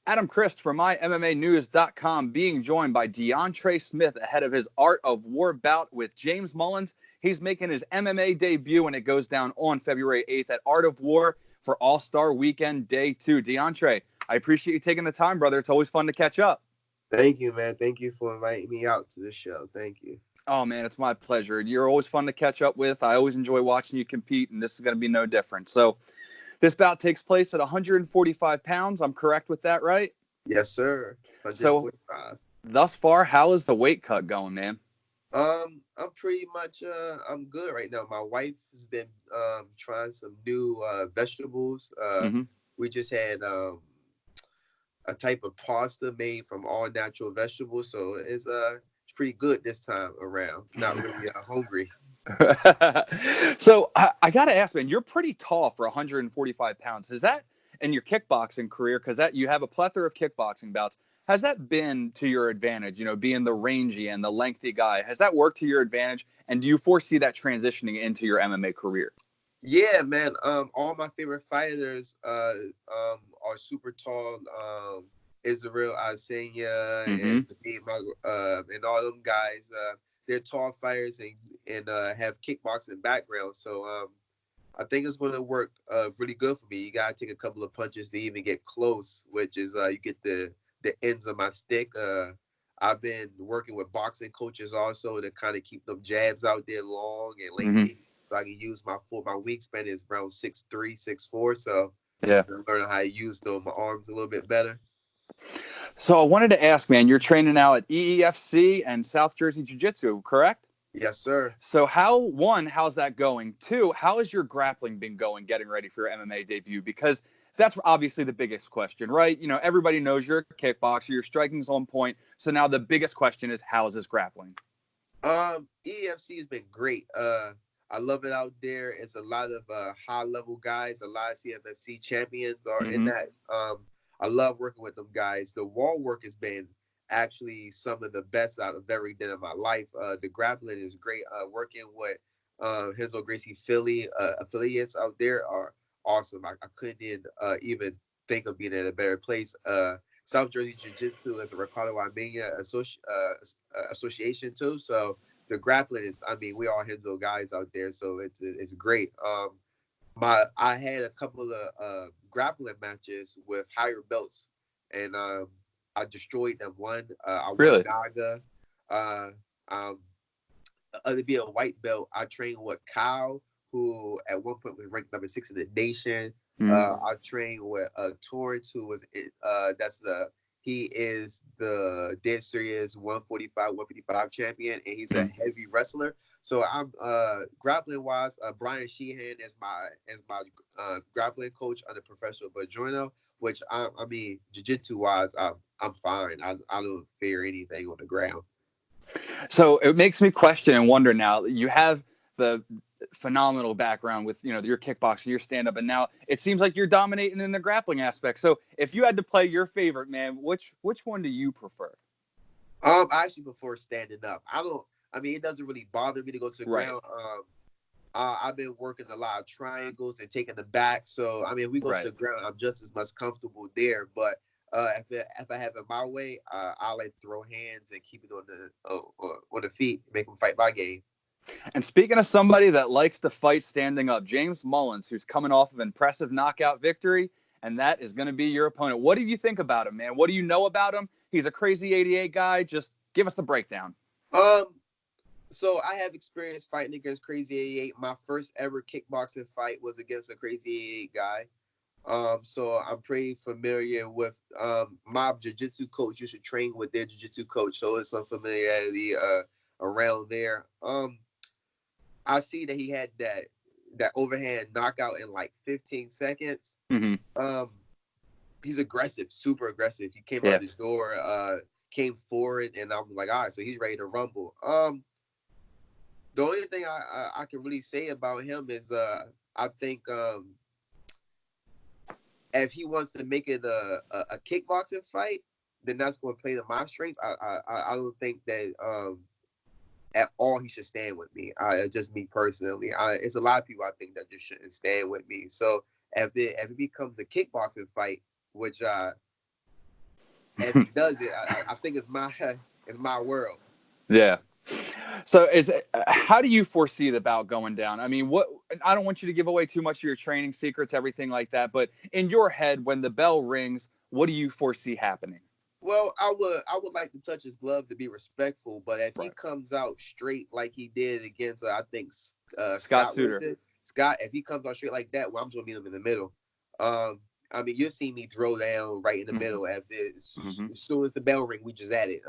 Adam Christ from MyMMAnews.com being joined by Deauntra Smith ahead of his Art of War bout with James Mullins. He's making his MMA debut, and it goes down on February 8th at Art of War for All-Star Weekend Day 2. Deauntra, I appreciate you taking the time, brother. It's always fun to catch up. Thank you, man. Thank you for inviting me out to the show. Thank you. Oh, man, it's my pleasure. You're always fun to catch up with. I always enjoy watching you compete, and this is going to be no different. So this bout takes place at 145 pounds. I'm correct with that, right? Yes, sir. So 145. thus far, how is the weight cut going, man? I'm pretty much I'm good right now. My wife has been trying some new vegetables. We just had a type of pasta made from all natural vegetables, so it's pretty good this time around. Not really hungry. So I got to ask, man, you're pretty tall for 145 pounds. Is that in your kickboxing career? Because that you have a plethora of kickboxing bouts. Has that been to your advantage? You know, being the rangy and the lengthy guy, has that worked to your advantage? And do you foresee that transitioning into your MMA career? Yeah, man. All my favorite fighters are super tall. Israel Adesanya Mm-hmm. and all them guys. They're tall fighters and have kickboxing background. So I think it's going to work really good for me. You gotta take a couple of punches to even get close, which is you get the ends of my stick. I've been working with boxing coaches also to kind of keep them jabs out there long and Mm-hmm. lengthy, so I can use my wingspan is around 6'3", 6'4", so Yeah. I'm learning how to use my arms a little bit better. So I wanted to ask, man, you're training now at EEFC and South Jersey Jiu-Jitsu, correct? Yes, sir. So how's that going? Two, how has your grappling been going getting ready for your MMA debut? Because that's obviously the biggest question, right? You know, everybody knows you're a kickboxer, your striking's on point. So now the biggest question is, how is this grappling? EEFC has been great. I love it out there. It's a lot of high level guys. A lot of CFFC champions are in Mm-hmm. that. I love working with them guys. The wall work has been actually some of the best I've ever done in my life. The grappling is great. Working with Hazel Gracie Philly affiliates out there are awesome. I couldn't even think of being in a better place. South Jersey Jiu Jitsu is a Ricardo Armenia association too. So the grappling is, I mean, we all Henzo guys out there, so it's great. I had a couple of grappling matches with higher belts, and I destroyed them. I won Really? Naga. Uh, um, to be a white belt, I trained with Kyle, who at one point was ranked number 6 in the nation. Mm-hmm. I trained with Torrance, who was he is the dead serious 145, 155 champion, and he's a heavy wrestler. So I'm grappling wise, Brian Sheehan is my grappling coach under Professor Bajoino, which I mean jiu-jitsu wise, I'm fine. I don't fear anything on the ground. So it makes me question and wonder now. You have the phenomenal background with, you know, your kickboxing, your stand-up, and now it seems like you're dominating in the grappling aspect. So if you had to play your favorite, man, which one do you prefer? I actually prefer standing up. I don't. I mean, it doesn't really bother me to go to the Right. ground. I've been working a lot of triangles and taking the back. So I mean, if we go to Right. the ground, I'm just as much comfortable there. But if I have it my way, I like to throw hands and keep it on the feet, make them fight my game. And speaking of somebody that likes to fight standing up, James Mullins, who's coming off of an impressive knockout victory, and that is going to be your opponent. What do you think about him, man? What do you know about him? He's a crazy 88 guy. Just give us the breakdown. Um, so I have experience fighting against Crazy 88. My first ever kickboxing fight was against a Crazy 88 guy. So I'm pretty familiar with my jiu-jitsu coach. You should train with their jiu-jitsu coach, so it's some familiarity around there. I see that he had that overhand knockout in like 15 seconds. Mm-hmm. Um, he's aggressive, super aggressive. He came out Yeah. the door, came forward, and I'm like, all right, so he's ready to rumble. The only thing I can really say about him is I think if he wants to make it a kickboxing fight, then that's going to play to my strengths. I don't think that at all he should stand with me. Just me personally. It's a lot of people I think that just shouldn't stand with me. So if it becomes a kickboxing fight, which if he does it, I think it's my it's my world. Yeah. So how do you foresee the bout going down? I mean, I don't want you to give away too much of your training secrets, everything like that, but in your head, when the bell rings, what do you foresee happening? Well, I would like to touch his glove to be respectful, but if he Right. comes out straight like he did against I think Scott Scott was Suter. it Scott, if he comes out straight like that, well, I'm just gonna meet him in the middle. I mean, you'll see me throw down right in the Hmm. middle Hmm. as soon as the bell ring, we just at it.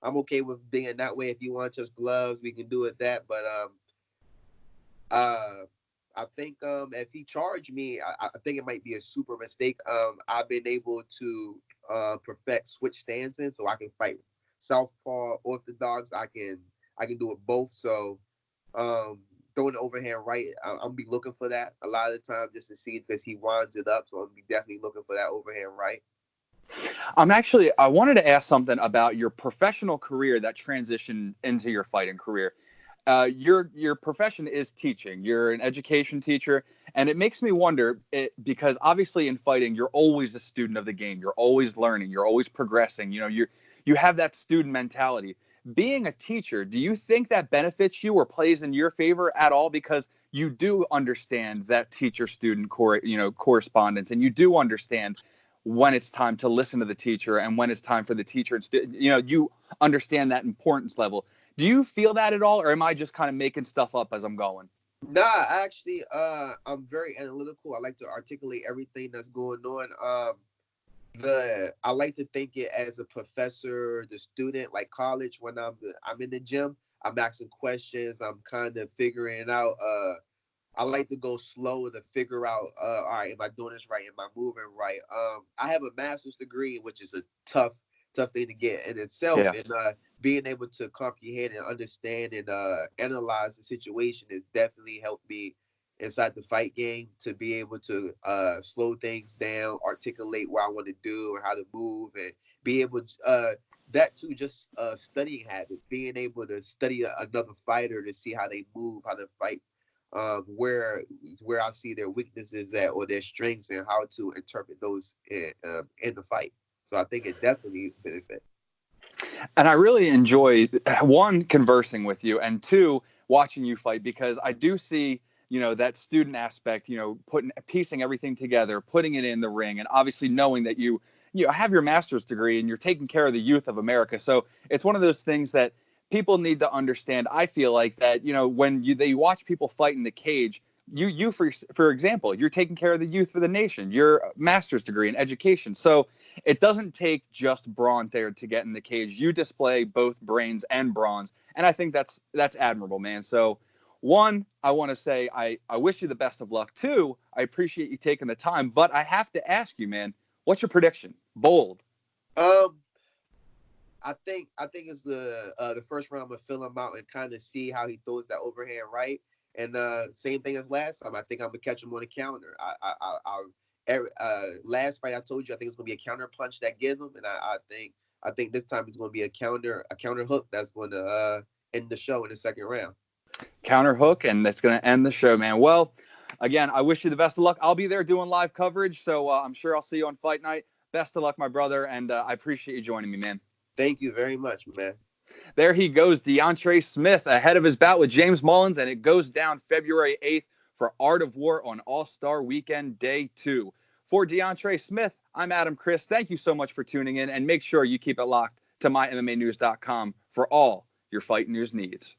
I'm okay with being that way. If you want to touch gloves, we can do it that. But uh, I think if he charged me, I think it might be a super mistake. I've been able to perfect switch stances, so I can fight southpaw, orthodox. I can do it both. So um, throwing the overhand right, I'm be looking for that a lot of the time just to see because he winds it up. So I'm be definitely looking for that overhand right. I wanted to ask something about your professional career that transitioned into your fighting career. Your profession is teaching. You're an education teacher, and it makes me wonder because obviously in fighting, you're always a student of the game. You're always learning. You're always progressing. You have that student mentality. Being a teacher, do you think that benefits you or plays in your favor at all? Because you do understand that teacher-student correspondence, and you do understand when it's time to listen to the teacher and when it's time for the teacher and you understand that importance level. Do you feel that at all, or am I just kind of making stuff up as I'm going? Nah, actually, I'm very analytical. I like to articulate everything that's going on. The I like to think it as a professor, the student, like college. When I'm in the gym, I'm asking questions. I'm kind of figuring it out. I like to go slow to figure out. All right, am I doing this right? Am I moving right? I have a master's degree, which is a tough thing to get in itself, Yeah. and being able to comprehend and understand and analyze the situation has definitely helped me inside the fight game to be able to slow things down, articulate what I want to do and how to move, and be able to, that too, just studying habits, being able to study another fighter to see how they move, how to fight, where I see their weaknesses at or their strengths and how to interpret those in the fight. So I think it definitely benefit. And I really enjoy, one, conversing with you, and two, watching you fight, because I do see, that student aspect, piecing everything together, putting it in the ring, and obviously knowing that you have your master's degree and you're taking care of the youth of America. So it's one of those things that people need to understand. I feel like that, when they watch people fight in the cage, you for example, you're taking care of the youth for the nation. Your master's degree in education. So it doesn't take just brawn there to get in the cage. You display both brains and brawns, and I think that's admirable, man. So, one, I want to say I wish you the best of luck. Two, I appreciate you taking the time, but I have to ask you, man, what's your prediction? Bold. Um, I think it's the first round. I'm gonna fill him out and kind of see how he throws that overhand right. And same thing as last time. I think I'm gonna catch him on the counter. Last fight I told you I think it's gonna be a counter punch that gives him, and I think this time it's gonna be a counter hook that's going to end the show in the second round. Counter hook, and that's going to end the show, man. Well, again, I wish you the best of luck. I'll be there doing live coverage, so I'm sure I'll see you on fight night. Best of luck, my brother, and I appreciate you joining me, man. Thank you very much, man. There he goes, Deauntra Smith, ahead of his bout with James Mullins, and it goes down February 8th for Art of War on All-Star Weekend Day 2. For Deauntra Smith, I'm Adam Chris. Thank you so much for tuning in, and make sure you keep it locked to mymmanews.com for all your fight news needs.